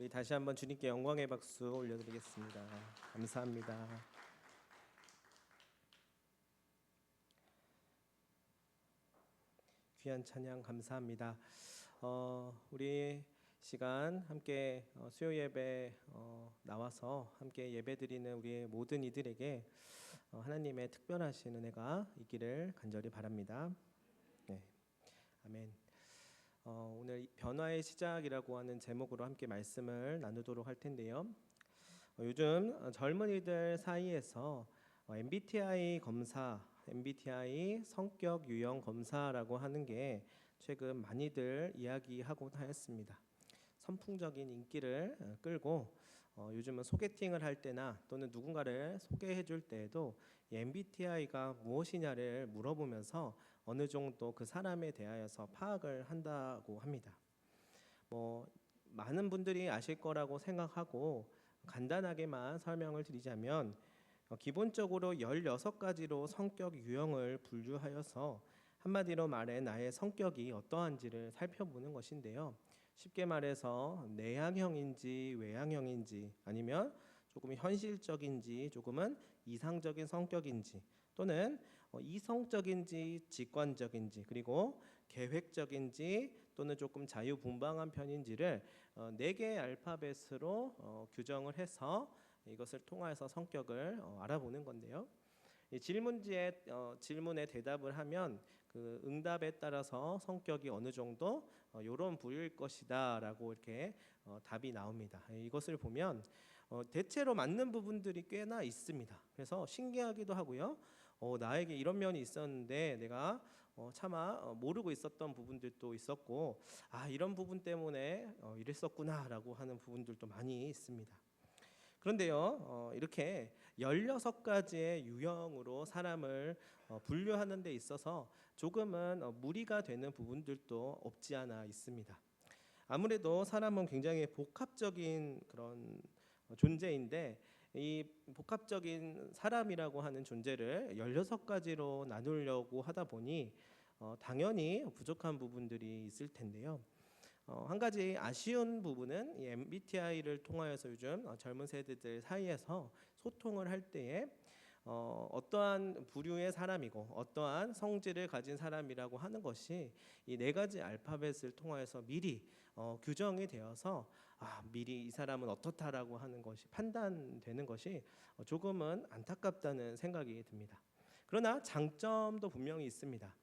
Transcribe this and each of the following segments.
우리 다시 한번 주님께 영광의 박수 올려드리겠습니다. 감사합니다. 귀한 찬양 감사합니다. 우리 시간 함께 수요 예배 나와서 함께 예배드리는 우리 모든 이들에게 하나님의 특별하신 은혜가 있기를 간절히 바랍니다. 네, 아멘. 오늘 변화의 시작이라고 하는 제목으로 함께 말씀을 나누도록 할 텐데요. 요즘 젊은이들 사이에서 MBTI 검사, MBTI 성격 유형 검사라고 하는 게 최근 많이들 이야기하곤 하였습니다. 선풍적인 인기를 끌고 요즘은 소개팅을 할 때나 또는 누군가를 소개해 줄 때에도 MBTI가 무엇이냐를 물어보면서 어느 정도 그 사람에 대하여서 파악을 한다고 합니다. 많은 분들이 아실 거라고 생각하고 간단하게만 설명을 드리자면 기본적으로 16가지로 성격 유형을 분류하여서 한마디로 말해 나의 성격이 어떠한지를 살펴보는 것인데요. 쉽게 말해서 내향형인지 외향형인지 아니면 조금 현실적인지 조금은 이상적인 성격인지 또는 이성적인지 직관적인지 그리고 계획적인지 또는 조금 자유분방한 편인지를 4개의 알파벳으로 규정을 해서 이것을 통해서 성격을 알아보는 건데요. 이 질문에 대답을 하면 그 응답에 따라서 성격이 어느 정도 이런 부류일 것이다라고 이렇게 답이 나옵니다. 이것을 보면 대체로 맞는 부분들이 꽤나 있습니다. 그래서 신기하기도 하고요. 나에게 이런 면이 있었는데 내가 차마 모르고 있었던 부분들도 있었고 이런 부분 때문에 이랬었구나라고 하는 부분들도 많이 있습니다. 그런데요, 이렇게 16가지의 유형으로 사람을 분류하는 데 있어서 조금은 무리가 되는 부분들도 없지 않아 있습니다. 아무래도 사람은 굉장히 복합적인 그런 존재인데 이 복합적인 사람이라고 하는 존재를 16가지로 나누려고 하다 보니 당연히 부족한 부분들이 있을 텐데요. 한 가지 아쉬운 부분은 이 MBTI를 통하여서 요즘 젊은 세대들 사이에서 소통을 할 때에 어떠한 부류의 사람이고 어떠한 성질을 가진 사람이라고 하는 것이 이 4가지 알파벳을 통하여서 미리 규정이 되어서 미리 이 사람은 어떻다라고 하는 것이 판단되는 것이 조금은 안타깝다는 생각이 듭니다. 그러나 장점도 분명히 있습니다.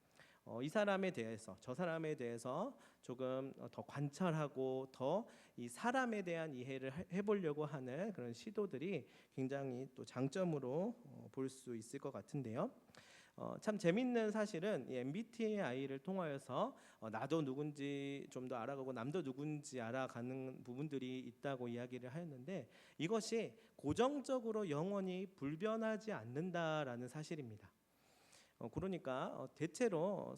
이 사람에 대해서 저 사람에 대해서 조금 더 관찰하고 더 이 사람에 대한 이해를 해보려고 하는 그런 시도들이 굉장히 또 장점으로 볼 수 있을 것 같은데요. 참 재밌는 사실은 이 MBTI를 통하여서 나도 누군지 좀 더 알아가고 남도 누군지 알아가는 부분들이 있다고 이야기를 하였는데 이것이 고정적으로 영원히 불변하지 않는다라는 사실입니다. 그러니까 대체로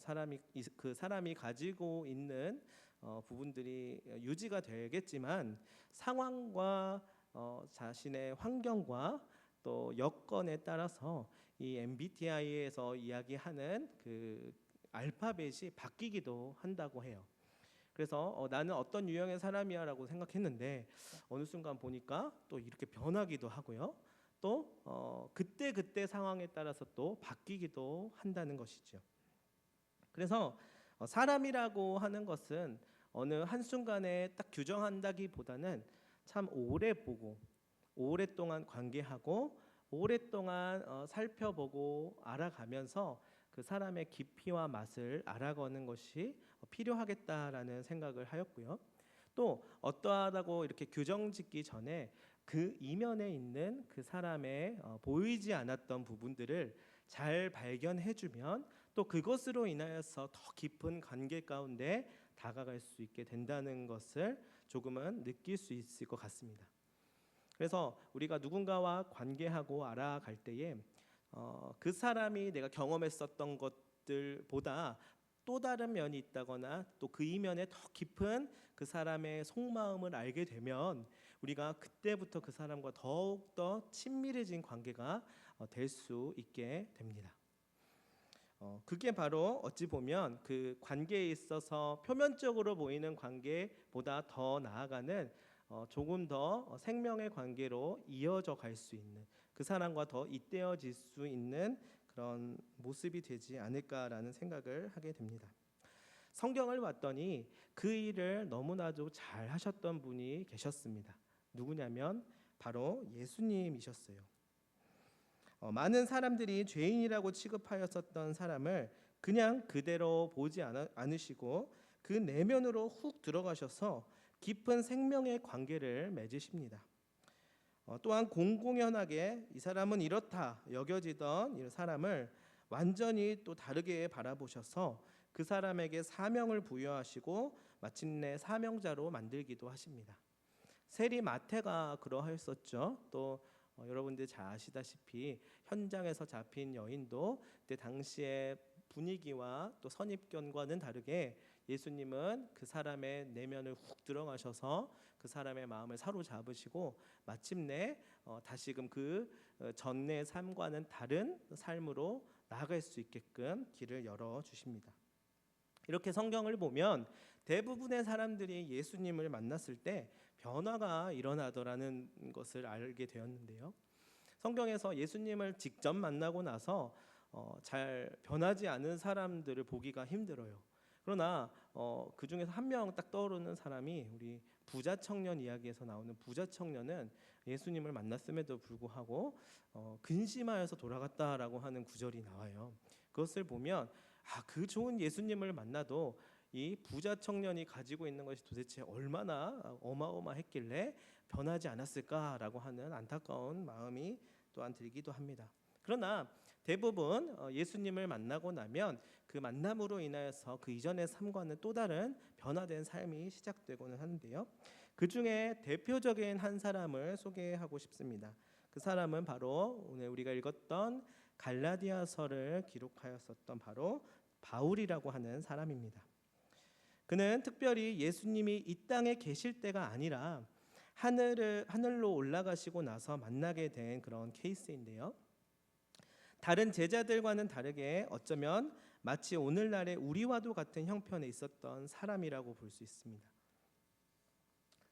그 사람이 가지고 있는 부분들이 유지가 되겠지만 상황과 자신의 환경과 또 여건에 따라서 이 MBTI에서 이야기하는 그 알파벳이 바뀌기도 한다고 해요. 그래서 나는 어떤 유형의 사람이야라고 생각했는데 어느 순간 보니까 또 이렇게 변하기도 하고요. 또 그때 상황에 따라서 또 바뀌기도 한다는 것이죠. 그래서 사람이라고 하는 것은 어느 한순간에 딱 규정한다기보다는 참 오래 보고 오랫동안 관계하고 오랫동안 살펴보고 알아가면서 그 사람의 깊이와 맛을 알아가는 것이 필요하겠다라는 생각을 하였고요. 또 어떠하다고 이렇게 규정짓기 전에 그 이면에 있는 그 사람의 보이지 않았던 부분들을 잘 발견해주면 또 그것으로 인하여서 더 깊은 관계 가운데 다가갈 수 있게 된다는 것을 조금은 느낄 수 있을 것 같습니다. 그래서 우리가 누군가와 관계하고 알아갈 때에 그 사람이 내가 경험했었던 것들보다 또 다른 면이 있다거나 또 그 이면에 더 깊은 그 사람의 속마음을 알게 되면 우리가 그때부터 그 사람과 더욱더 친밀해진 관계가 될 수 있게 됩니다. 그게 바로 어찌 보면 그 관계에 있어서 표면적으로 보이는 관계보다 더 나아가는 조금 더 생명의 관계로 이어져 갈 수 있는, 그 사람과 더 잇대어질 수 있는 그런 모습이 되지 않을까라는 생각을 하게 됩니다. 성경을 봤더니 그 일을 너무나도 잘 하셨던 분이 계셨습니다. 누구냐면 바로 예수님이셨어요. 많은 사람들이 죄인이라고 취급하였었던 사람을 그냥 그대로 보지 않으시고 그 내면으로 훅 들어가셔서 깊은 생명의 관계를 맺으십니다. 또한 공공연하게 이 사람은 이렇다 여겨지던 이 사람을 완전히 또 다르게 바라보셔서 그 사람에게 사명을 부여하시고 마침내 사명자로 만들기도 하십니다. 세리 마태가 그러하였었죠. 또 여러분들 잘 아시다시피 현장에서 잡힌 여인도 그때 당시의 분위기와 또 선입견과는 다르게 예수님은 그 사람의 내면을 훅 들어가셔서 그 사람의 마음을 사로잡으시고 마침내 다시금 그 전의 삶과는 다른 삶으로 나아갈 수 있게끔 길을 열어주십니다. 이렇게 성경을 보면 대부분의 사람들이 예수님을 만났을 때 변화가 일어나더라는 것을 알게 되었는데요. 성경에서 예수님을 직접 만나고 나서 잘 변하지 않은 사람들을 보기가 힘들어요. 그러나 그 중에서 한 명 딱 떠오르는 사람이 우리 부자 청년 이야기에서 나오는 부자 청년은 예수님을 만났음에도 불구하고 근심하여서 돌아갔다라고 하는 구절이 나와요. 그것을 보면 그 좋은 예수님을 만나도 이 부자 청년이 가지고 있는 것이 도대체 얼마나 어마어마했길래 변하지 않았을까라고 하는 안타까운 마음이 또한 들기도 합니다. 그러나 대부분 예수님을 만나고 나면 그 만남으로 인하여서 그 이전의 삶과는 또 다른 변화된 삶이 시작되고는 하는데요. 그 중에 대표적인 한 사람을 소개하고 싶습니다. 그 사람은 바로 오늘 우리가 읽었던 갈라디아서를 기록하였었던 바로 바울이라고 하는 사람입니다. 그는 특별히 예수님이 이 땅에 계실 때가 아니라 하늘로 올라가시고 나서 만나게 된 그런 케이스인데요. 다른 제자들과는 다르게 어쩌면 마치 오늘날의 우리와도 같은 형편에 있었던 사람이라고 볼 수 있습니다.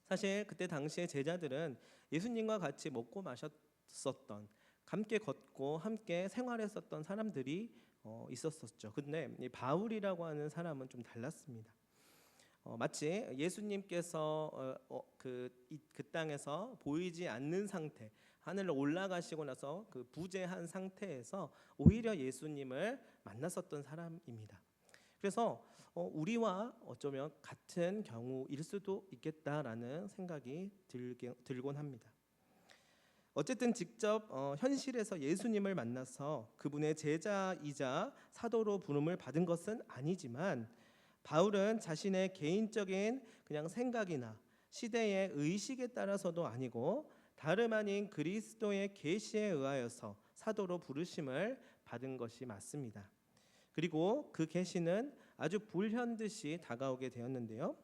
사실 그때 당시에 제자들은 예수님과 같이 먹고 마셨었던, 함께 걷고 함께 생활했었던 사람들이 있었었죠. 근데 이 바울이라고 하는 사람은 좀 달랐습니다. 마치 예수님께서 그 땅에서 보이지 않는 상태, 하늘로 올라가시고 나서 그 부재한 상태에서 오히려 예수님을 만났었던 사람입니다. 그래서 우리와 어쩌면 같은 경우일 수도 있겠다라는 생각이 들곤 합니다. 어쨌든 직접 현실에서 예수님을 만나서 그분의 제자이자 사도로 부름을 받은 것은 아니지만 바울은 자신의 개인적인 그냥 생각이나 시대의 의식에 따라서도 아니고 다름 아닌 그리스도의 계시에 의하여서 사도로 부르심을 받은 것이 맞습니다. 그리고 그 계시는 아주 불현듯이 다가오게 되었는데요.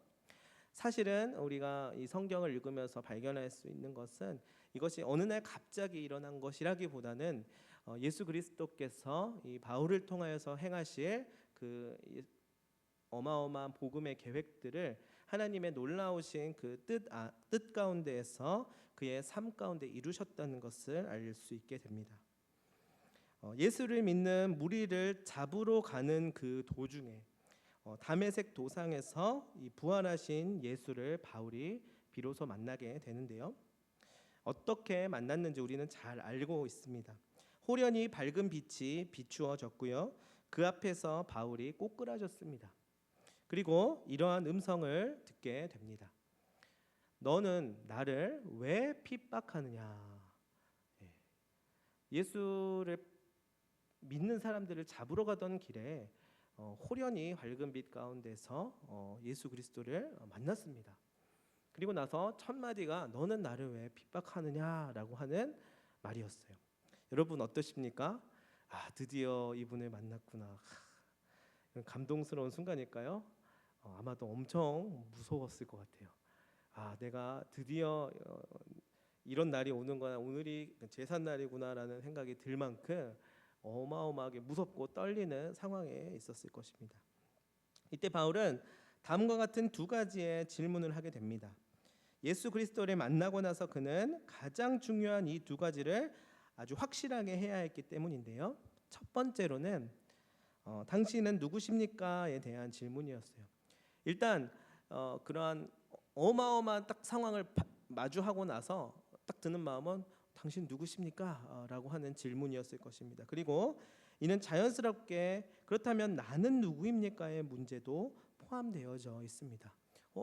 사실은 우리가 이 성경을 읽으면서 발견할 수 있는 것은 이것이 어느 날 갑자기 일어난 것이라기보다는 예수 그리스도께서 이 바울을 통하여서 행하실 그 어마어마한 복음의 계획들을 하나님의 놀라우신 그 뜻 가운데에서 그의 삶 가운데 이루셨다는 것을 알 수 있게 됩니다. 예수를 믿는 무리를 잡으러 가는 그 도중에 다메섹 도상에서 이 부활하신 예수를 바울이 비로소 만나게 되는데요. 어떻게 만났는지 우리는 잘 알고 있습니다. 호련히 밝은 빛이 비추어졌고요. 그 앞에서 바울이 꼬꾸라졌습니다. 그리고 이러한 음성을 듣게 됩니다. 너는 나를 왜 핍박하느냐? 예수를 믿는 사람들을 잡으러 가던 길에 호련히 밝은 빛 가운데서 예수 그리스도를 만났습니다. 그리고 나서 첫 마디가 너는 나를 왜 핍박하느냐라고 하는 말이었어요. 여러분 어떠십니까? 드디어 이분을 만났구나. 감동스러운 순간일까요? 아마도 엄청 무서웠을 것 같아요. 내가 드디어 이런 날이 오는구나, 오늘이 제삿날이구나라는 생각이 들 만큼 어마어마하게 무섭고 떨리는 상황에 있었을 것입니다. 이때 바울은 다음과 같은 두 가지의 질문을 하게 됩니다. 예수 그리스도를 만나고 나서 그는 가장 중요한 이 두 가지를 아주 확실하게 해야 했기 때문인데요. 첫 번째로는 당신은 누구십니까에 대한 질문이었어요. 일단 그러한 어마어마한 딱 상황을 마주하고 나서 딱 드는 마음은 당신 누구십니까? 라고 하는 질문이었을 것입니다. 그리고 이는 자연스럽게 그렇다면 나는 누구입니까의 문제도 포함되어져 있습니다.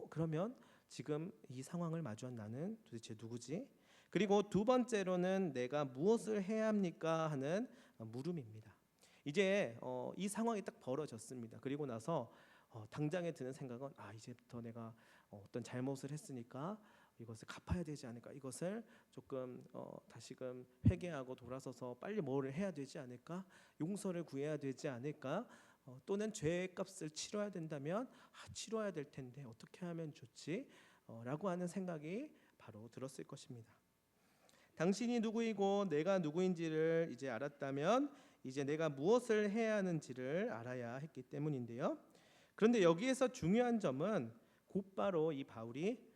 그러면 지금 이 상황을 마주한 나는 도대체 누구지? 그리고 두 번째로는 내가 무엇을 해야 합니까? 하는 물음입니다. 이제 이 상황이 딱 벌어졌습니다. 그리고 나서 당장에 드는 생각은 이제부터 내가 어떤 잘못을 했으니까 이것을 갚아야 되지 않을까, 이것을 조금 다시금 회개하고 돌아서서 빨리 뭐를 해야 되지 않을까, 용서를 구해야 되지 않을까, 또는 죄의 값을 치러야 된다면 치러야 될 텐데 어떻게 하면 좋지? 라고 하는 생각이 바로 들었을 것입니다. 당신이 누구이고 내가 누구인지를 이제 알았다면 이제 내가 무엇을 해야 하는지를 알아야 했기 때문인데요. 그런데 여기에서 중요한 점은 곧바로 이 바울이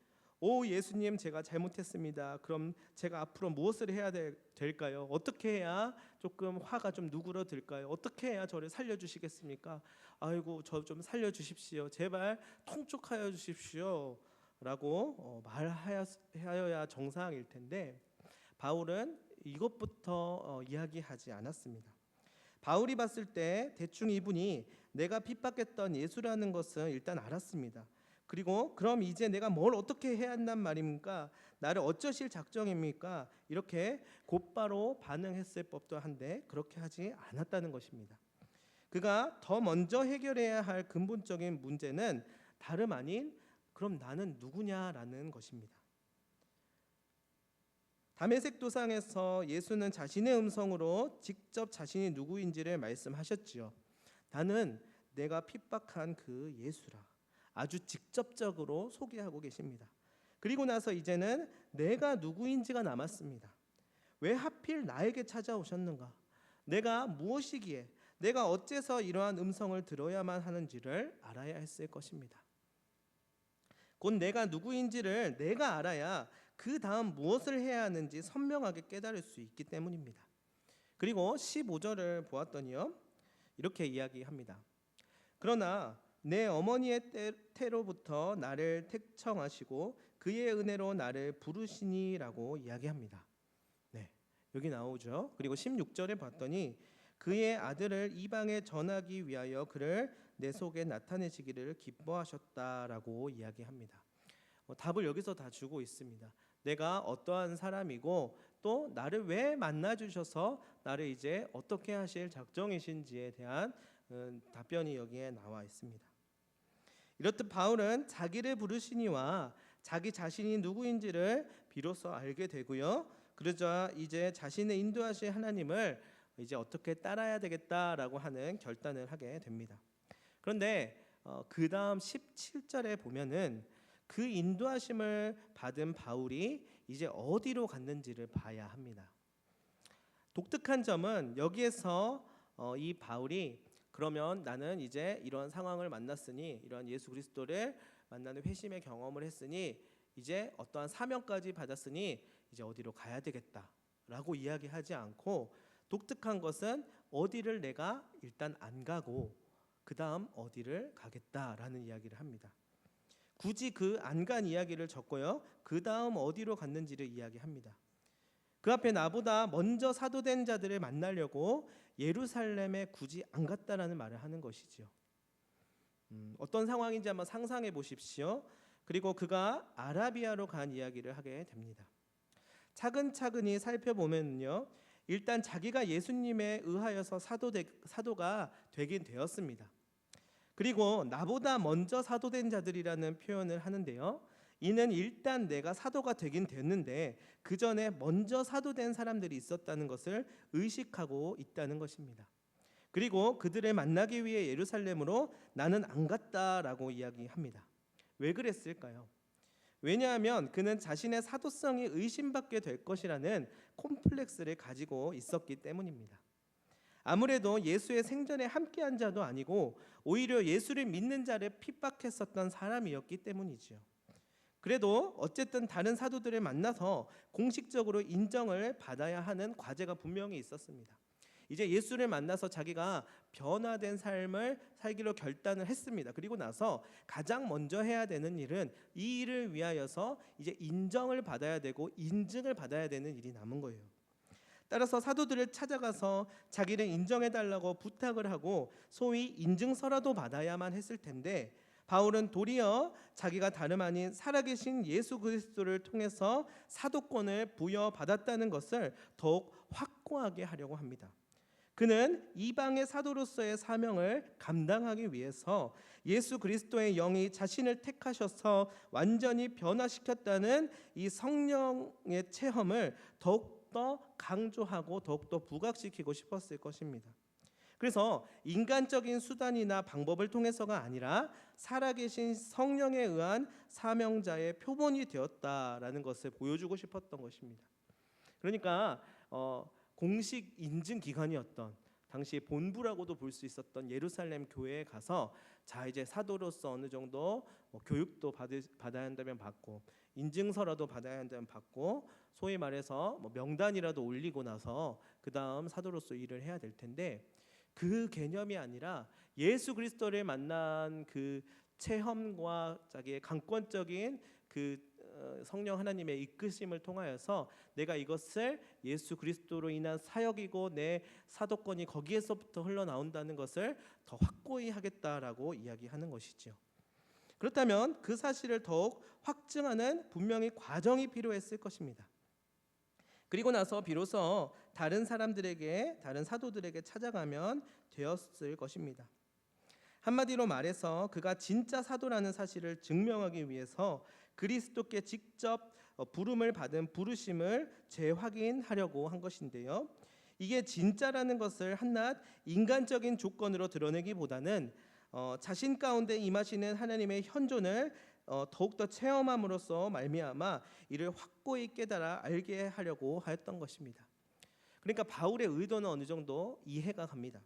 예수님, 제가 잘못했습니다. 그럼 제가 앞으로 무엇을 해야 될까요? 어떻게 해야 조금 화가 좀 누그러들까요? 어떻게 해야 저를 살려주시겠습니까? 아이고, 저 좀 살려주십시오. 제발 통촉하여 주십시오. 라고 말하여야 정상일 텐데 바울은 이것부터 이야기하지 않았습니다. 바울이 봤을 때 대충 이분이 내가 핍박했던 예수라는 것은 일단 알았습니다. 그리고 그럼 이제 내가 뭘 어떻게 해야 한단 말입니까? 나를 어쩌실 작정입니까? 이렇게 곧바로 반응했을 법도 한데 그렇게 하지 않았다는 것입니다. 그가 더 먼저 해결해야 할 근본적인 문제는 다름 아닌 그럼 나는 누구냐라는 것입니다. 다메섹 도상에서 예수는 자신의 음성으로 직접 자신이 누구인지를 말씀하셨지요. 나는 내가 핍박한 그 예수라. 아주 직접적으로 소개하고 계십니다. 그리고 나서 이제는 내가 누구인지가 남았습니다. 왜 하필 나에게 찾아오셨는가? 내가 무엇이기에, 내가 어째서 이러한 음성을 들어야만 하는지를 알아야 했을 것입니다. 곧 내가 누구인지를 내가 알아야 그 다음 무엇을 해야 하는지 선명하게 깨달을 수 있기 때문입니다. 그리고 15절을 보았더니요, 이렇게 이야기합니다. 그러나 내 어머니의 태로부터 나를 택청하시고 그의 은혜로 나를 부르시니라고 이야기합니다. 네, 여기 나오죠. 그리고 16절에 봤더니 그의 아들을 이방에 전하기 위하여 그를 내 속에 나타내시기를 기뻐하셨다라고 이야기합니다. 답을 여기서 다 주고 있습니다. 내가 어떠한 사람이고 또 나를 왜 만나주셔서 나를 이제 어떻게 하실 작정이신지에 대한 답변이 여기에 나와 있습니다. 이렇듯 바울은 자기를 부르시니와 자기 자신이 누구인지를 비로소 알게 되고요. 그러자 이제 자신의 인도하실 하나님을 이제 어떻게 따라야 되겠다라고 하는 결단을 하게 됩니다. 그런데 그 다음 17절에 보면은 그 인도하심을 받은 바울이 이제 어디로 갔는지를 봐야 합니다. 독특한 점은 여기에서 이 바울이 그러면 나는 이제 이런 상황을 만났으니 이런 예수 그리스도를 만나는 회심의 경험을 했으니 이제 어떠한 사명까지 받았으니 이제 어디로 가야 되겠다라고 이야기하지 않고 독특한 것은 어디를 내가 일단 안 가고 그 다음 어디를 가겠다라는 이야기를 합니다. 굳이 그 안 간 이야기를 적고요, 그 다음 어디로 갔는지를 이야기합니다. 그 앞에 나보다 먼저 사도된 자들을 만나려고 예루살렘에 굳이 안 갔다라는 말을 하는 것이지요. 어떤 상황인지 한번 상상해 보십시오. 그리고 그가 아라비아로 간 이야기를 하게 됩니다. 차근차근히 살펴보면요, 일단 자기가 예수님에 의하여서 사도가 되긴 되었습니다. 그리고 나보다 먼저 사도된 자들이라는 표현을 하는데요, 이는 일단 내가 사도가 되긴 됐는데 그 전에 먼저 사도된 사람들이 있었다는 것을 의식하고 있다는 것입니다. 그리고 그들을 만나기 위해 예루살렘으로 나는 안 갔다라고 이야기합니다. 왜 그랬을까요? 왜냐하면 그는 자신의 사도성이 의심받게 될 것이라는 콤플렉스를 가지고 있었기 때문입니다. 아무래도 예수의 생전에 함께한 자도 아니고 오히려 예수를 믿는 자를 핍박했었던 사람이었기 때문이지요. 그래도 어쨌든 다른 사도들을 만나서 공식적으로 인정을 받아야 하는 과제가 분명히 있었습니다. 이제 예수를 만나서 자기가 변화된 삶을 살기로 결단을 했습니다. 그리고 나서 가장 먼저 해야 되는 일은 이 일을 위하여서 이제 인정을 받아야 되고 인증을 받아야 되는 일이 남은 거예요. 따라서 사도들을 찾아가서 자기를 인정해 달라고 부탁을 하고 소위 인증서라도 받아야만 했을 텐데, 바울은 도리어 자기가 다름 아닌 살아계신 예수 그리스도를 통해서 사도권을 부여받았다는 것을 더욱 확고하게 하려고 합니다. 그는 이방의 사도로서의 사명을 감당하기 위해서 예수 그리스도의 영이 자신을 택하셔서 완전히 변화시켰다는 이 성령의 체험을 더욱더 강조하고 더욱더 부각시키고 싶었을 것입니다. 그래서 인간적인 수단이나 방법을 통해서가 아니라 살아계신 성령에 의한 사명자의 표본이 되었다라는 것을 보여주고 싶었던 것입니다. 그러니까 공식 인증 기관이었던 당시 본부라고도 볼 수 있었던 예루살렘 교회에 가서 자 이제 사도로서 어느 정도 교육도 받아야 한다면 받고 인증서라도 받아야 한다면 받고 소위 말해서 명단이라도 올리고 나서 그 다음 사도로서 일을 해야 될 텐데, 그 개념이 아니라 예수 그리스도를 만난 그 체험과 자기의 강권적인 그 성령 하나님의 이끄심을 통하여서 내가 이것을 예수 그리스도로 인한 사역이고 내 사도권이 거기에서부터 흘러나온다는 것을 더 확고히 하겠다라고 이야기하는 것이죠. 그렇다면 그 사실을 더욱 확증하는 분명히 과정이 필요했을 것입니다. 그리고 나서 비로소 다른 사람들에게, 다른 사도들에게 찾아가면 되었을 것입니다. 한마디로 말해서 그가 진짜 사도라는 사실을 증명하기 위해서 그리스도께 직접 부름을 받은 부르심을 재확인하려고 한 것인데요. 이게 진짜라는 것을 한낱 인간적인 조건으로 드러내기보다는 자신 가운데 임하시는 하나님의 현존을 더욱더 체험함으로써 말미암아 이를 확고히 깨달아 알게 하려고 하였던 것입니다. 그러니까 바울의 의도는 어느 정도 이해가 갑니다.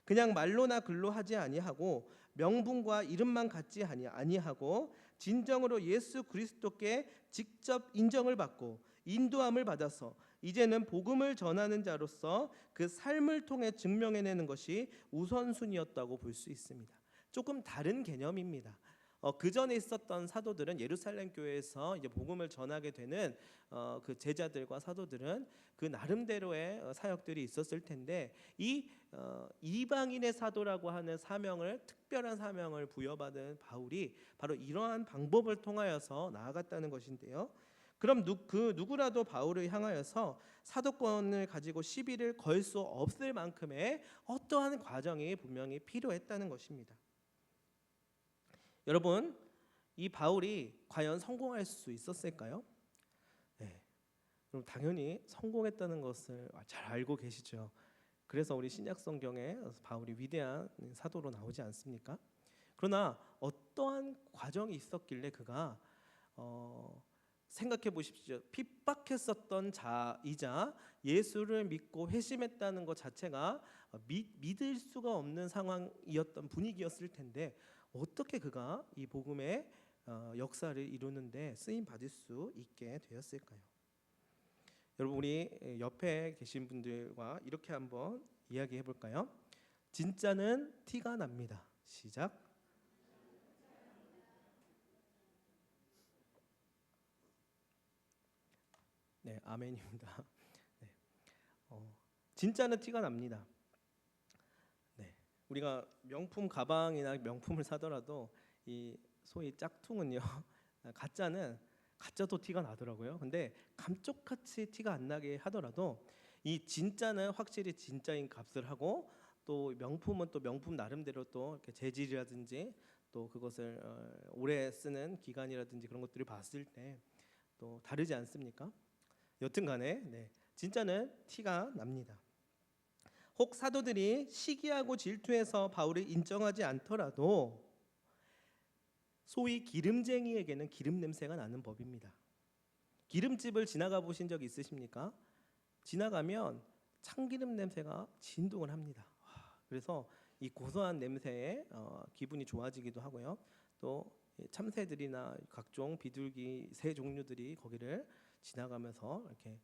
그냥 말로나 글로 하지 아니하고 명분과 이름만 갖지 아니하고 진정으로 예수 그리스도께 직접 인정을 받고 인도함을 받아서 이제는 복음을 전하는 자로서 그 삶을 통해 증명해내는 것이 우선순위였다고 볼 수 있습니다. 조금 다른 개념입니다. 그 전에 있었던 사도들은 예루살렘 교회에서 이제 복음을 전하게 되는 그 제자들과 사도들은 그 나름대로의 사역들이 있었을 텐데, 이 이방인의 사도라고 하는 사명을, 특별한 사명을 부여받은 바울이 바로 이러한 방법을 통하여서 나아갔다는 것인데요. 그럼 그 누구라도 바울을 향하여서 사도권을 가지고 시비를 걸 수 없을 만큼의 어떠한 과정이 분명히 필요했다는 것입니다. 여러분, 이 바울이 과연 성공할 수 있었을까요? 네, 그럼 당연히 성공했다는 것을 잘 알고 계시죠. 그래서 우리 신약 성경에 바울이 위대한 사도로 나오지 않습니까? 그러나 어떠한 과정이 있었길래 그가 생각해 보십시오. 핍박했었던 자이자 예수를 믿고 회심했다는 것 자체가 믿을 수가 없는 상황이었던 분위기였을 텐데, 어떻게 그가 이 복음의 역사를 이루는데 쓰임 받을 수 있게 되었을까요? 여러분, 우리 옆에 계신 분들과 이렇게 한번 이야기해 볼까요? 진짜는 티가 납니다. 시작. 네, 아멘입니다. 네, 진짜는 티가 납니다. 네, 우리가 명품 가방이나 명품을 사더라도 이 소위 짝퉁은요, 가짜도 티가 나더라고요. 근데 감쪽같이 티가 안 나게 하더라도 이 진짜는 확실히 진짜인 값을 하고, 또 명품은 또 명품 나름대로 또 이렇게 재질이라든지 또 그것을 오래 쓰는 기간이라든지 그런 것들을 봤을 때 또 다르지 않습니까? 여튼간에 네, 진짜는 티가 납니다. 혹 사도들이 시기하고 질투해서 바울을 인정하지 않더라도 소위 기름쟁이에게는 기름 냄새가 나는 법입니다. 기름집을 지나가 보신 적 있으십니까? 지나가면 참기름 냄새가 진동을 합니다. 그래서 이 고소한 냄새에 기분이 좋아지기도 하고요. 또 참새들이나 각종 비둘기, 새 종류들이 거기를 지나가면서 이렇게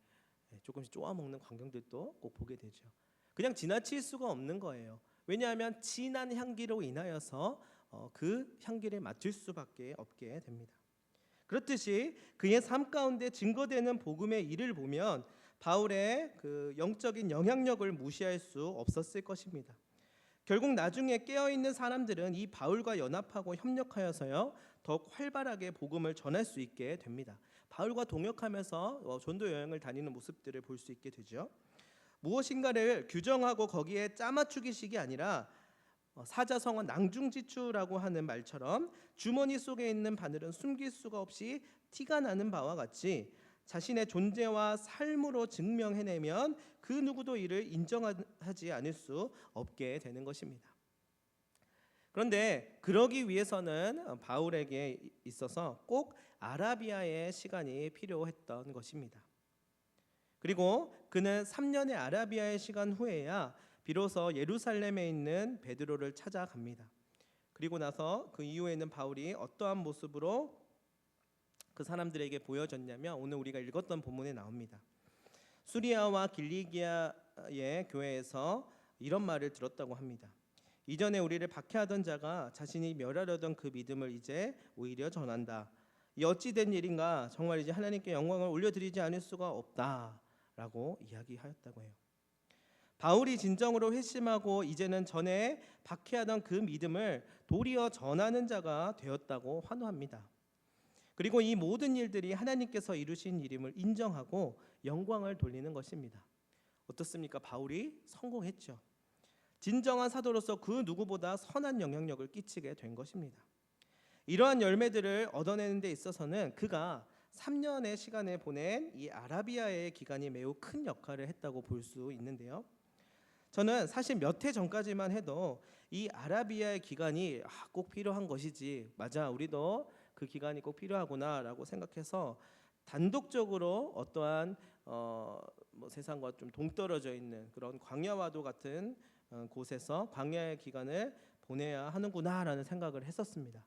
조금씩 쪼아먹는 광경들도 꼭 보게 되죠. 그냥 지나칠 수가 없는 거예요. 왜냐하면 진한 향기로 인하여서 그 향기를 맡을 수밖에 없게 됩니다. 그렇듯이 그의 삶 가운데 증거되는 복음의 일을 보면 바울의 그 영적인 영향력을 무시할 수 없었을 것입니다. 결국 나중에 깨어있는 사람들은 이 바울과 연합하고 협력하여서요 더욱 활발하게 복음을 전할 수 있게 됩니다. 바울과 동역하면서 전도 여행을 다니는 모습들을 볼 수 있게 되죠. 무엇인가를 규정하고 거기에 짜맞추기식이 아니라 사자성어 낭중지추라고 하는 말처럼 주머니 속에 있는 바늘은 숨길 수가 없이 티가 나는 바와 같이 자신의 존재와 삶으로 증명해내면 그 누구도 이를 인정하지 않을 수 없게 되는 것입니다. 그런데 그러기 위해서는 바울에게 있어서 꼭 아라비아의 시간이 필요했던 것입니다. 그리고 그는 3년의 아라비아의 시간 후에야 비로소 예루살렘에 있는 베드로를 찾아갑니다. 그리고 나서 그 이후에는 바울이 어떠한 모습으로 그 사람들에게 보여졌냐면 오늘 우리가 읽었던 본문에 나옵니다. 수리아와 길리기아의 교회에서 이런 말을 들었다고 합니다. 이전에 우리를 박해하던 자가 자신이 멸하려던 그 믿음을 이제 오히려 전한다. 이 어찌 된 일인가? 정말 이제 하나님께 영광을 올려드리지 않을 수가 없다라고 이야기하였다고 해요. 바울이 진정으로 회심하고 이제는 전에 박해하던 그 믿음을 도리어 전하는 자가 되었다고 환호합니다. 그리고 이 모든 일들이 하나님께서 이루신 일임을 인정하고 영광을 돌리는 것입니다. 어떻습니까? 바울이 성공했죠. 진정한 사도로서 그 누구보다 선한 영향력을 끼치게 된 것입니다. 이러한 열매들을 얻어내는 데 있어서는 그가 3년의 시간을 보낸 이 아라비아의 기간이 매우 큰 역할을 했다고 볼 수 있는데요. 저는 사실 몇 해 전까지만 해도 이 아라비아의 기간이 꼭 필요한 것이지, 맞아, 우리도 그 기간이 꼭 필요하구나라고 생각해서 단독적으로 어떠한 세상과 좀 동떨어져 있는 그런 광야와도 같은 곳에서 광야의 기간을 보내야 하는구나라는 생각을 했었습니다.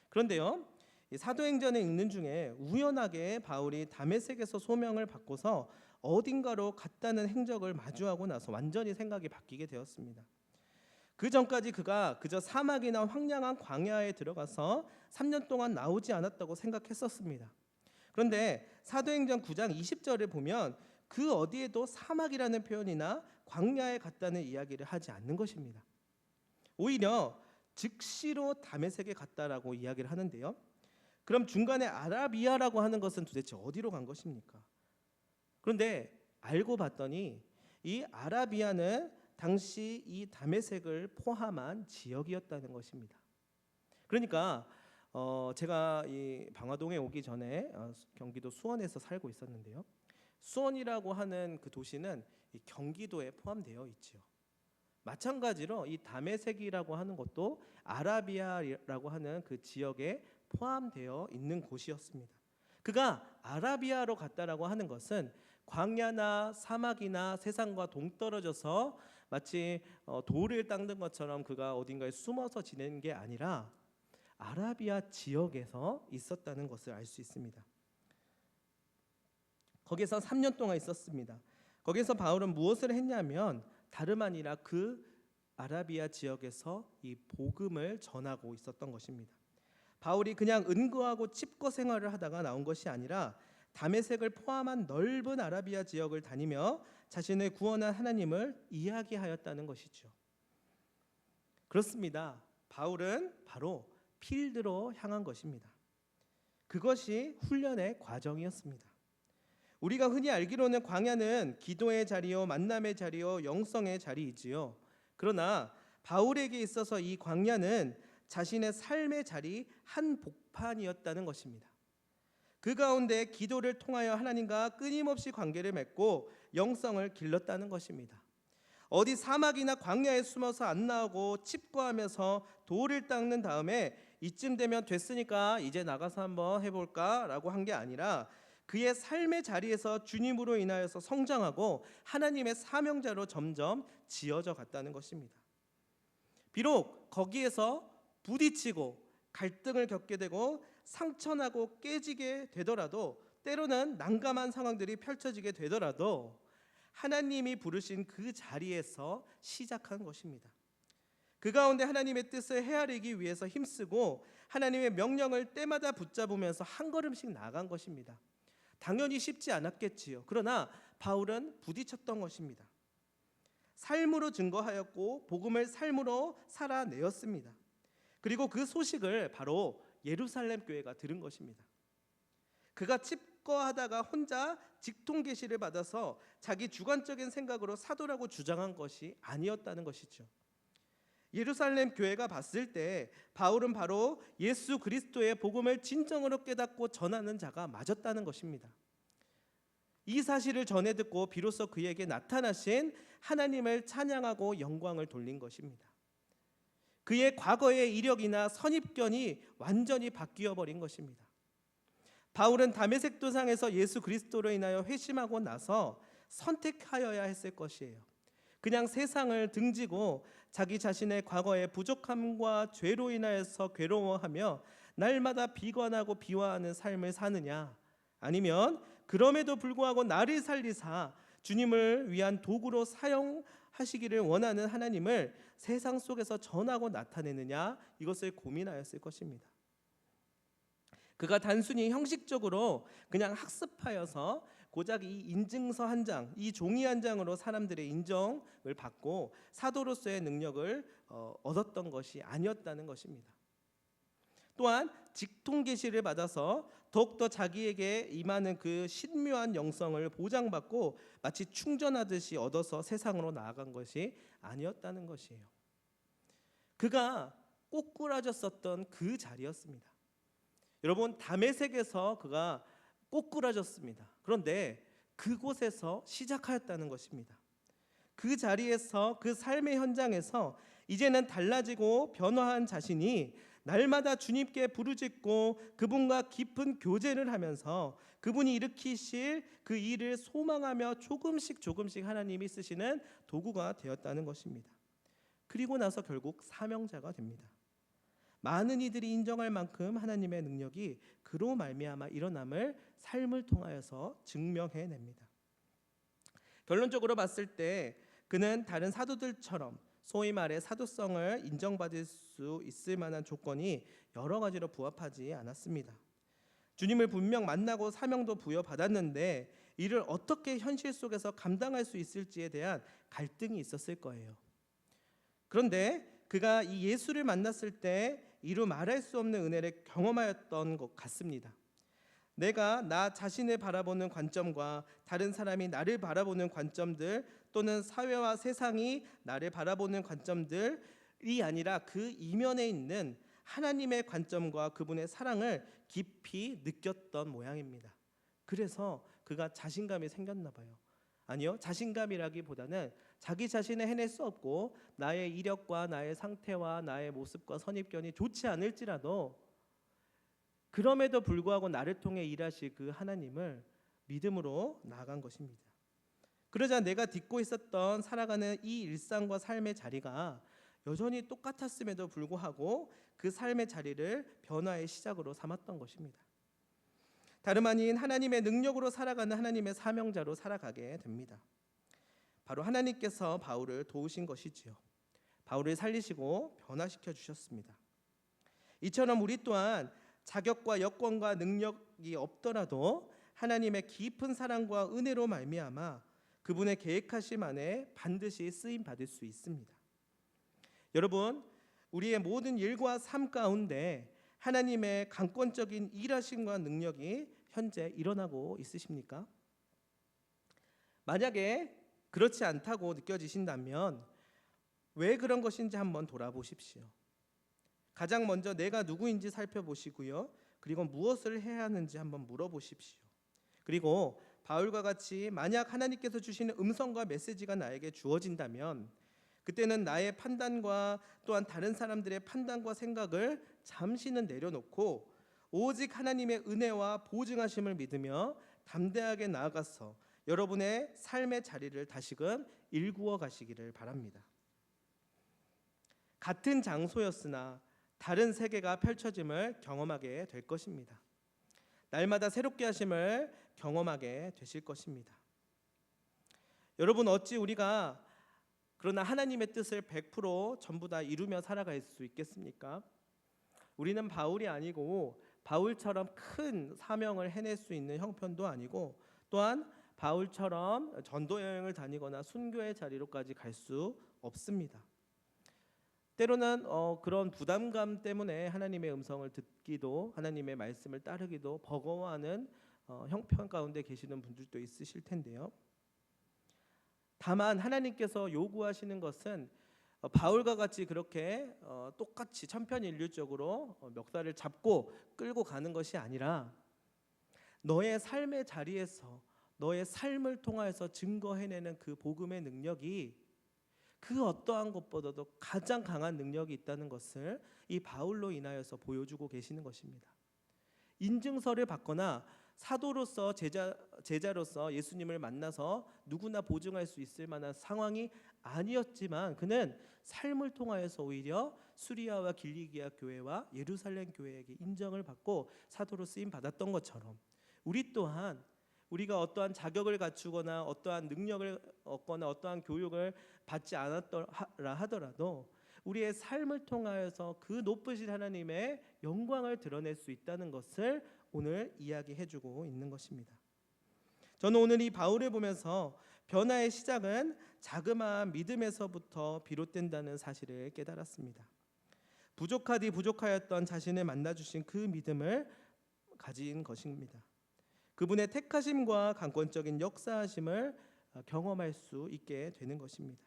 그런데요, 이 사도행전에 읽는 중에 우연하게 바울이 다메섹에서 소명을 받고서 어딘가로 갔다는 행적을 마주하고 나서 완전히 생각이 바뀌게 되었습니다. 그 전까지 그가 그저 사막이나 황량한 광야에 들어가서 3년 동안 나오지 않았다고 생각했었습니다. 그런데 사도행전 9장 20절을 보면 그 어디에도 사막이라는 표현이나 광야에 갔다는 이야기를 하지 않는 것입니다. 오히려 즉시로 다메섹에 갔다라고 이야기를 하는데요. 그럼 중간에 아라비아라고 하는 것은 도대체 어디로 간 것입니까? 그런데 알고 봤더니 이 아라비아는 당시 이 다메섹을 포함한 지역이었다는 것입니다. 그러니까 제가 이 방화동에 오기 전에 경기도 수원에서 살고 있었는데요. 수원이라고 하는 그 도시는 이 경기도에 포함되어 있지요. 마찬가지로 이 다메섹이라고 하는 것도 아라비아라고 하는 그 지역에 포함되어 있는 곳이었습니다. 그가 아라비아로 갔다라고 하는 것은 광야나 사막이나 세상과 동떨어져서 마치 돌을 닦는 것처럼 그가 어딘가에 숨어서 지내는 게 아니라 아라비아 지역에서 있었다는 것을 알 수 있습니다. 거기서 3년 동안 있었습니다. 거기서 바울은 무엇을 했냐면 다름 아니라 그 아라비아 지역에서 이 복음을 전하고 있었던 것입니다. 바울이 그냥 은거하고 칩거 생활을 하다가 나온 것이 아니라 다메섹을 포함한 넓은 아라비아 지역을 다니며 자신을 구원한 하나님을 이야기하였다는 것이죠. 그렇습니다. 바울은 바로 필드로 향한 것입니다. 그것이 훈련의 과정이었습니다. 우리가 흔히 알기로는 광야는 기도의 자리요, 만남의 자리요, 영성의 자리이지요. 그러나 바울에게 있어서 이 광야는 자신의 삶의 자리 한복판이었다는 것입니다. 그 가운데 기도를 통하여 하나님과 끊임없이 관계를 맺고 영성을 길렀다는 것입니다. 어디 사막이나 광야에 숨어서 안 나오고 칩거하면서 돌을 닦는 다음에 이쯤 되면 됐으니까 이제 나가서 한번 해볼까 라고 한 게 아니라 그의 삶의 자리에서 주님으로 인하여서 성장하고 하나님의 사명자로 점점 지어져 갔다는 것입니다. 비록 거기에서 부딪히고 갈등을 겪게 되고 상처나고 깨지게 되더라도, 때로는 난감한 상황들이 펼쳐지게 되더라도 하나님이 부르신 그 자리에서 시작한 것입니다. 그 가운데 하나님의 뜻을 헤아리기 위해서 힘쓰고 하나님의 명령을 때마다 붙잡으면서 한 걸음씩 나아간 것입니다. 당연히 쉽지 않았겠지요. 그러나 바울은 부딪혔던 것입니다. 삶으로 증거하였고 복음을 삶으로 살아내었습니다. 그리고 그 소식을 바로 예루살렘 교회가 들은 것입니다. 그가 칩거하다가 혼자 직통 계시를 받아서 자기 주관적인 생각으로 사도라고 주장한 것이 아니었다는 것이죠. 예루살렘 교회가 봤을 때 바울은 바로 예수 그리스도의 복음을 진정으로 깨닫고 전하는 자가 맞았다는 것입니다. 이 사실을 전해 듣고 비로소 그에게 나타나신 하나님을 찬양하고 영광을 돌린 것입니다. 그의 과거의 이력이나 선입견이 완전히 바뀌어 버린 것입니다. 바울은 다메섹 도상에서 예수 그리스도로 인하여 회심하고 나서 선택하여야 했을 것이에요. 그냥 세상을 등지고 자기 자신의 과거의 부족함과 죄로 인하여서 괴로워하며 날마다 비관하고 비화하는 삶을 사느냐, 아니면 그럼에도 불구하고 나를 살리사 주님을 위한 도구로 사용하시기를 원하는 하나님을 세상 속에서 전하고 나타내느냐, 이것을 고민하였을 것입니다. 그가 단순히 형식적으로 그냥 학습하여서 고작 이 인증서 한 장, 이 종이 한 장으로 사람들의 인정을 받고 사도로서의 능력을 얻었던 것이 아니었다는 것입니다. 또한 직통 계시를 받아서 더욱더 자기에게 임하는 그 신묘한 영성을 보장받고 마치 충전하듯이 얻어서 세상으로 나아간 것이 아니었다는 것이에요. 그가 꼬꾸라졌었던 그 자리였습니다. 여러분, 다메섹에서 그가 꼬꾸라졌습니다. 그런데 그곳에서 시작하였다는 것입니다. 그 자리에서, 그 삶의 현장에서 이제는 달라지고 변화한 자신이 날마다 주님께 부르짖고 그분과 깊은 교제를 하면서 그분이 일으키실 그 일을 소망하며 조금씩 하나님이 쓰시는 도구가 되었다는 것입니다. 그리고 나서 결국 사명자가 됩니다. 많은 이들이 인정할 만큼 하나님의 능력이 그로 말미암아 일어남을 삶을 통하여서 증명해냅니다. 결론적으로 봤을 때 그는 다른 사도들처럼 소위 말해 사도성을 인정받을 수 있을 만한 조건이 여러 가지로 부합하지 않았습니다. 주님을 분명 만나고 사명도 부여받았는데 이를 어떻게 현실 속에서 감당할 수 있을지에 대한 갈등이 있었을 거예요. 그런데 그가 이 예수를 만났을 때 이루 말할 수 없는 은혜를 경험하였던 것 같습니다. 내가 나 자신을 바라보는 관점과 다른 사람이 나를 바라보는 관점들, 또는 사회와 세상이 나를 바라보는 관점들이 아니라 그 이면에 있는 하나님의 관점과 그분의 사랑을 깊이 느꼈던 모양입니다. 그래서 그가 자신감이 생겼나 봐요. 아니요, 자신감이라기보다는 자기 자신을 해낼 수 없고 나의 이력과 나의 상태와 나의 모습과 선입견이 좋지 않을지라도 그럼에도 불구하고 나를 통해 일하실 그 하나님을 믿음으로 나아간 것입니다. 그러자 내가 딛고 있었던 살아가는 이 일상과 삶의 자리가 여전히 똑같았음에도 불구하고 그 삶의 자리를 변화의 시작으로 삼았던 것입니다. 다름 아닌 하나님의 능력으로 살아가는 하나님의 사명자로 살아가게 됩니다. 바로 하나님께서 바울을 도우신 것이지요. 바울을 살리시고 변화시켜 주셨습니다. 이처럼 우리 또한 자격과 여건과 능력이 없더라도 하나님의 깊은 사랑과 은혜로 말미암아 그분의 계획하심 안에 반드시 쓰임 받을 수 있습니다. 여러분, 우리의 모든 일과 삶 가운데 하나님의 강권적인 일하심과 능력이 현재 일어나고 있으십니까? 만약에 그렇지 않다고 느껴지신다면 왜 그런 것인지 한번 돌아보십시오. 가장 먼저 내가 누구인지 살펴보시고요. 그리고 무엇을 해야 하는지 한번 물어보십시오. 그리고 바울과 같이 만약 하나님께서 주시는 음성과 메시지가 나에게 주어진다면 그때는 나의 판단과 또한 다른 사람들의 판단과 생각을 잠시는 내려놓고 오직 하나님의 은혜와 보증하심을 믿으며 담대하게 나아가서 여러분의 삶의 자리를 다시금 일구어 가시기를 바랍니다. 같은 장소였으나 다른 세계가 펼쳐짐을 경험하게 될 것입니다. 날마다 새롭게 하심을 경험하게 되실 것입니다. 여러분, 어찌 우리가 그러나 하나님의 뜻을 100% 전부 다 이루며 살아갈 수 있겠습니까? 우리는 바울이 아니고 바울처럼 큰 사명을 해낼 수 있는 형편도 아니고, 또한 바울처럼 전도 여행을 다니거나 순교의 자리로까지 갈 수 없습니다. 때로는 그런 부담감 때문에 하나님의 음성을 듣기도, 하나님의 말씀을 따르기도 버거워하는 형편 가운데 계시는 분들도 있으실 텐데요. 다만 하나님께서 요구하시는 것은 바울과 같이 그렇게 똑같이 천편일률적으로 멱살을 잡고 끌고 가는 것이 아니라, 너의 삶의 자리에서 너의 삶을 통하여서 증거해내는 그 복음의 능력이 그 어떠한 것보다도 가장 강한 능력이 있다는 것을 이 바울로 인하여서 보여주고 계시는 것입니다. 인증서를 받거나 사도로서 제자로서 예수님을 만나서 누구나 보증할 수 있을 만한 상황이 아니었지만, 그는 삶을 통하여서 오히려 수리아와 길리기아 교회와 예루살렘 교회에게 인정을 받고 사도로 쓰임 받았던 것처럼, 우리 또한 우리가 어떠한 자격을 갖추거나 어떠한 능력을 얻거나 어떠한 교육을 받지 않았더라 하더라도 우리의 삶을 통하여서 그 높으신 하나님의 영광을 드러낼 수 있다는 것을 오늘 이야기해주고 있는 것입니다. 저는 오늘 이 바울을 보면서 변화의 시작은 자그마한 믿음에서부터 비롯된다는 사실을 깨달았습니다. 부족하디 부족하였던 자신을 만나주신 그 믿음을 가진 것입니다. 그분의 택하심과 강권적인 역사하심을 경험할 수 있게 되는 것입니다.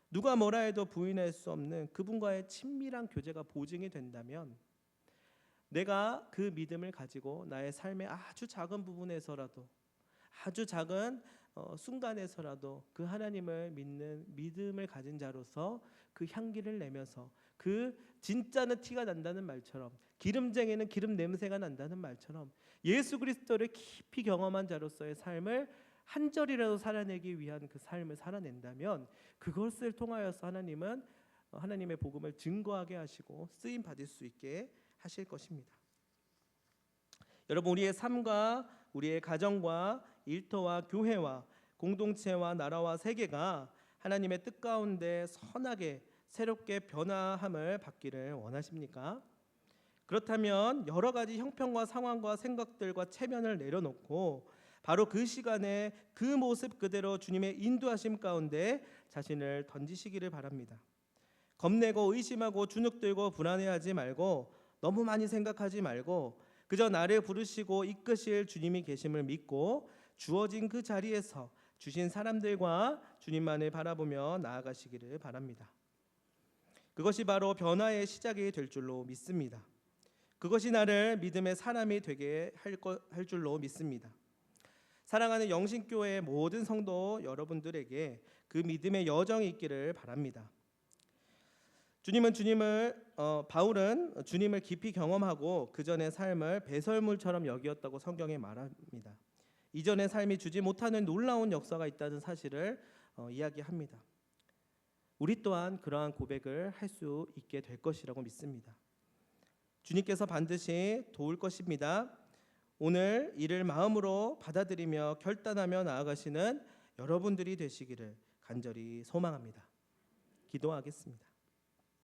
누가 뭐라 해도 부인할 수 없는 그분과의 친밀한 교제가 보증이 된다면, 내가 그 믿음을 가지고 나의 삶의 아주 작은 부분에서라도, 아주 작은 순간에서라도 그 하나님을 믿는 믿음을 가진 자로서 그 향기를 내면서, 그 진짜는 티가 난다는 말처럼, 기름쟁이는 기름 냄새가 난다는 말처럼 예수 그리스도를 깊이 경험한 자로서의 삶을 한 절이라도 살아내기 위한 그 삶을 살아낸다면, 그것을 통하여서 하나님은 하나님의 복음을 증거하게 하시고 쓰임 받을 수 있게 하실 것입니다. 여러분, 우리의 삶과 우리의 가정과 일터와 교회와 공동체와 나라와 세계가 하나님의 뜻 가운데 선하게 새롭게 변화함을 받기를 원하십니까? 그렇다면 여러 가지 형편과 상황과 생각들과 체면을 내려놓고 바로 그 시간에 그 모습 그대로 주님의 인도하심 가운데 자신을 던지시기를 바랍니다. 겁내고 의심하고 주눅들고 불안해하지 말고, 너무 많이 생각하지 말고, 그저 나를 부르시고 이끄실 주님이 계심을 믿고 주어진 그 자리에서 주신 사람들과 주님만을 바라보며 나아가시기를 바랍니다. 그것이 바로 변화의 시작이 될 줄로 믿습니다. 그것이 나를 믿음의 사람이 되게 할 줄로 믿습니다. 사랑하는 영신교회의 모든 성도 여러분들에게 그 믿음의 여정이 있기를 바랍니다. 바울은 주님을 깊이 경험하고 그 전의 삶을 배설물처럼 여기었다고 성경에 말합니다. 이전의 삶이 주지 못하는 놀라운 역사가 있다는 사실을 이야기합니다. 우리 또한 그러한 고백을 할 수 있게 될 것이라고 믿습니다. 주님께서 반드시 도울 것입니다. 오늘 이를 마음으로 받아들이며 결단하며 나아가시는 여러분들이 되시기를 간절히 소망합니다. 기도하겠습니다.